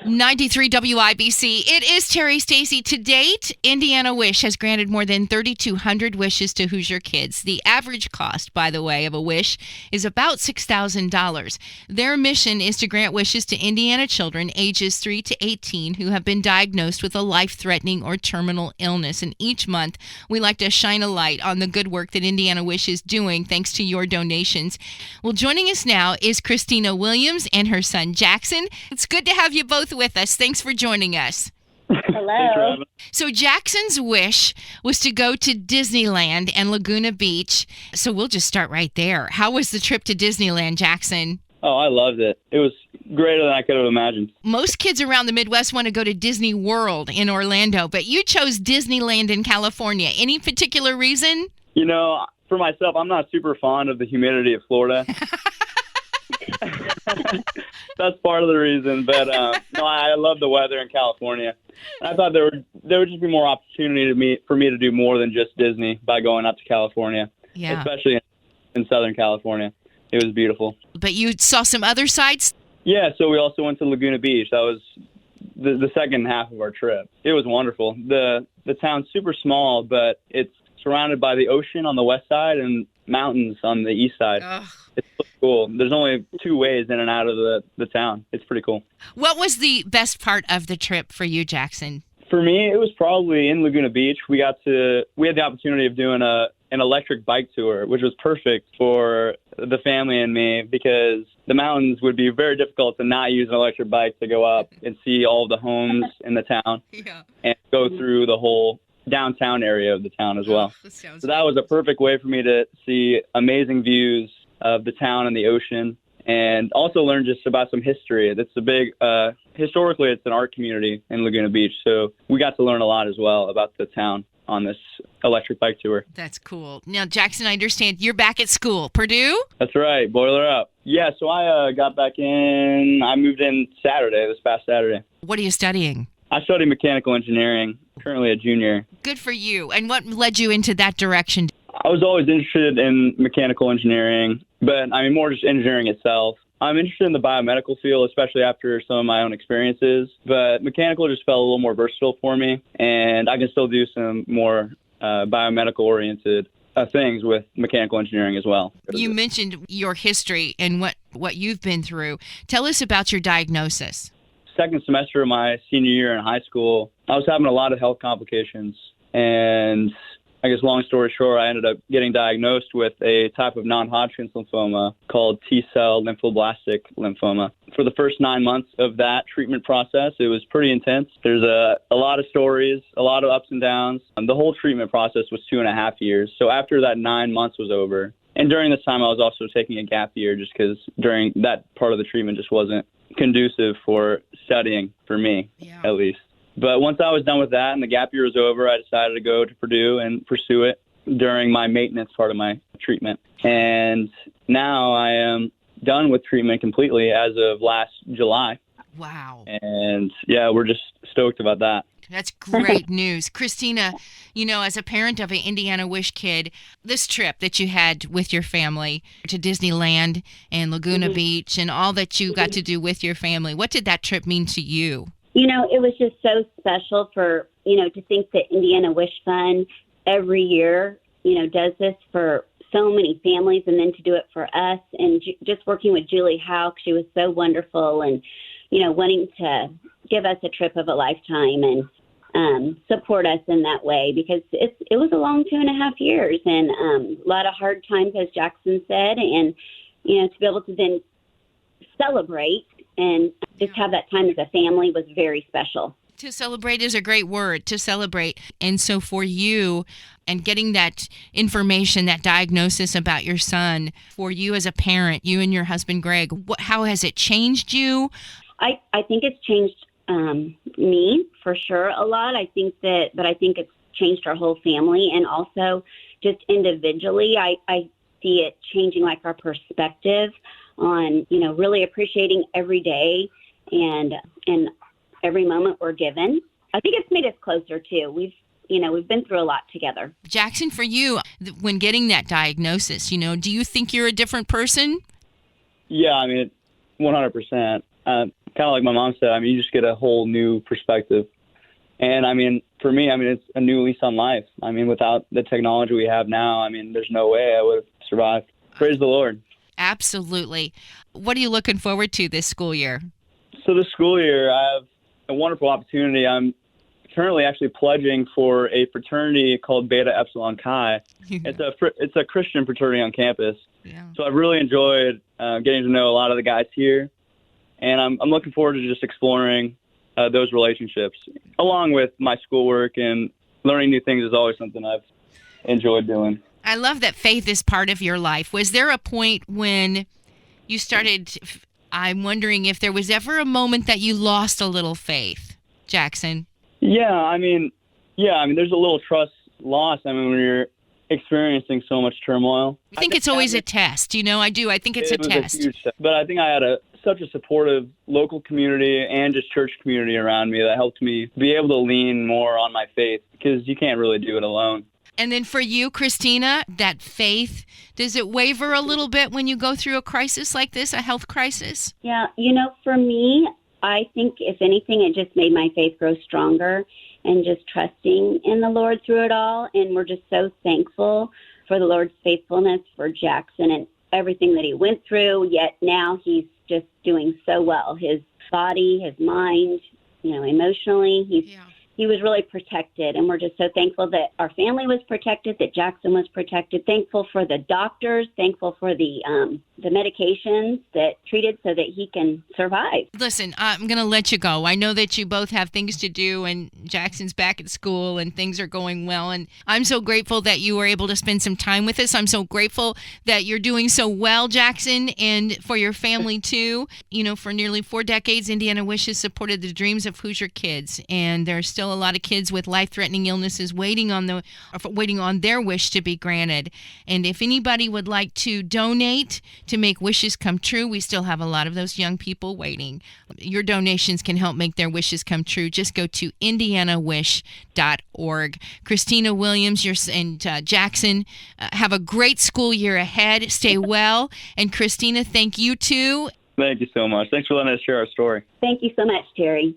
93 WIBC. It is Terri Stacy. To date, Indiana Wish has granted more than 3,200 wishes to Hoosier kids. The average cost, by the way, of a wish is about $6,000. Their mission is to grant wishes to Indiana children ages 3 to 18 who have been diagnosed with a life-threatening or terminal illness. And each month, we like to shine a light on the good work that Indiana Wish is doing thanks to your donations. Well, joining us now is Christina Williams and her son Jackson. It's good to have you both with us. Thanks for joining us. Hello. So Jackson's wish was to go to Disneyland and Laguna Beach. So we'll just start right there. How was the trip to Disneyland, Jackson? Oh, I loved it. It was greater than I could have imagined. Most kids around the Midwest want to go to Disney World in Orlando, but you chose Disneyland in California. Any particular reason? You know, for myself, I'm not super fond of the humidity of Florida. That's part of the reason, but no, I love the weather in California. I thought there would just be more opportunity for me to do more than just Disney by going out to California, especially in Southern California. It was beautiful. But you saw some other sites? Yeah, so we also went to Laguna Beach. That was the second half of our trip. It was wonderful. The town's super small, but it's surrounded by the ocean on the west side and mountains on the east side. Ugh. It's cool. There's only 2 ways in and out of the town. It's pretty cool. What was the best part of the trip for you, Jackson? For me, it was probably in Laguna Beach. We had the opportunity of doing an electric bike tour, which was perfect for the family and me because the mountains would be very difficult to not use an electric bike to go up and see all of the homes in the town and go through the whole downtown area of the town as well. So that was a perfect way for me to see amazing views of the town and the ocean, and also learn just about some history. That's a big, historically, it's an art community in Laguna Beach, so we got to learn a lot as well about the town on this electric bike tour. That's cool. Now, Jackson, I understand you're back at school, Purdue? That's right, boiler up. Yeah, so I got back in, I moved in this past Saturday. What are you studying? I study mechanical engineering, currently a junior. Good for you. And what led you into that direction? I was always interested in mechanical engineering, but I mean more just engineering itself. I'm interested in the biomedical field, especially after some of my own experiences, but mechanical just felt a little more versatile for me, and I can still do some more biomedical-oriented things with mechanical engineering as well. You mentioned your history and what you've been through. Tell us about your diagnosis. Second semester of my senior year in high school, I was having a lot of health complications, and I guess long story short, I ended up getting diagnosed with a type of non-Hodgkin's lymphoma called T-cell lymphoblastic lymphoma. For the first 9 months of that treatment process, it was pretty intense. There's a lot of stories, a lot of ups and downs. The whole treatment process was 2.5 years. So after that 9 months was over, and during this time I was also taking a gap year just because during that part of the treatment just wasn't conducive for studying for me, at least. But once I was done with that and the gap year was over, I decided to go to Purdue and pursue it during my maintenance part of my treatment. And now I am done with treatment completely as of last July. Wow. And yeah, we're just stoked about that. That's great news. Christina, as a parent of an Indiana Wish kid, this trip that you had with your family to Disneyland and Laguna Beach and all that you got to do with your family, what did that trip mean to you? It was just so special for, to think that Indiana Wish Fund every year, does this for so many families, and then to do it for us, and just working with Julie Houck, she was so wonderful, and, wanting to give us a trip of a lifetime and support us in that way, because it was a long 2.5 years and a lot of hard times, as Jackson said, and, to be able to then celebrate and just have that time as a family was very special. To celebrate is a great word, to celebrate. And so for you and getting that information, that diagnosis about your son, for you as a parent, you and your husband, Greg, how has it changed you? I think it's changed me for sure a lot. I think it's changed our whole family, and also just individually, I see it changing like our perspective on, really appreciating every day and every moment we're given. I think it's made us closer too. We've been through a lot together. Jackson, for you, when getting that diagnosis, do you think you're a different person? Yeah, I mean, 100%. kind of like my mom said, I mean, you just get a whole new perspective. And I mean, for me, I mean, it's a new lease on life. I mean, without the technology we have now, I mean, there's no way I would have survived. Praise the Lord. Absolutely. What are you looking forward to this school year? So this school year, I have a wonderful opportunity. I'm currently actually pledging for a fraternity called Beta Epsilon Chi. It's a Christian fraternity on campus. Yeah. So I've really enjoyed getting to know a lot of the guys here, and I'm looking forward to just exploring those relationships, along with my schoolwork, and learning new things is always something I've enjoyed doing. I love that faith is part of your life. Was there a point when you started, I'm wondering if there was ever a moment that you lost a little faith, Jackson? Yeah, I mean, there's a little trust loss. I mean, when you're experiencing so much turmoil. I think it's always a test. I do. I think it's a test. A huge test. But I think I had such a supportive local community and just church community around me that helped me be able to lean more on my faith, because you can't really do it alone. And then for you, Christina, that faith, does it waver a little bit when you go through a crisis like this, a health crisis? Yeah, for me, I think if anything, it just made my faith grow stronger, and just trusting in the Lord through it all. And we're just so thankful for the Lord's faithfulness for Jackson and everything that he went through, yet now he's just doing so well. His body, his mind, emotionally, he was really protected, and we're just so thankful that our family was protected, that Jackson was protected, thankful for the doctors, thankful for the medications that treated so that he can survive. Listen, I'm going to let you go. I know that you both have things to do, and Jackson's back at school, and things are going well, and I'm so grateful that you were able to spend some time with us. I'm so grateful that you're doing so well, Jackson, and for your family, too. For nearly 4 decades, Indiana Wish has supported the dreams of Hoosier kids, and there's still a lot of kids with life-threatening illnesses waiting on their wish to be granted. And if anybody would like to donate to make wishes come true, we still have a lot of those young people waiting. Your donations can help make their wishes come true. Just go to indianawish.org. Christina Williams and Jackson, have a great school year ahead. Stay well. And Christina, thank you too. Thank you so much. Thanks for letting us share our story. Thank you so much, Terry.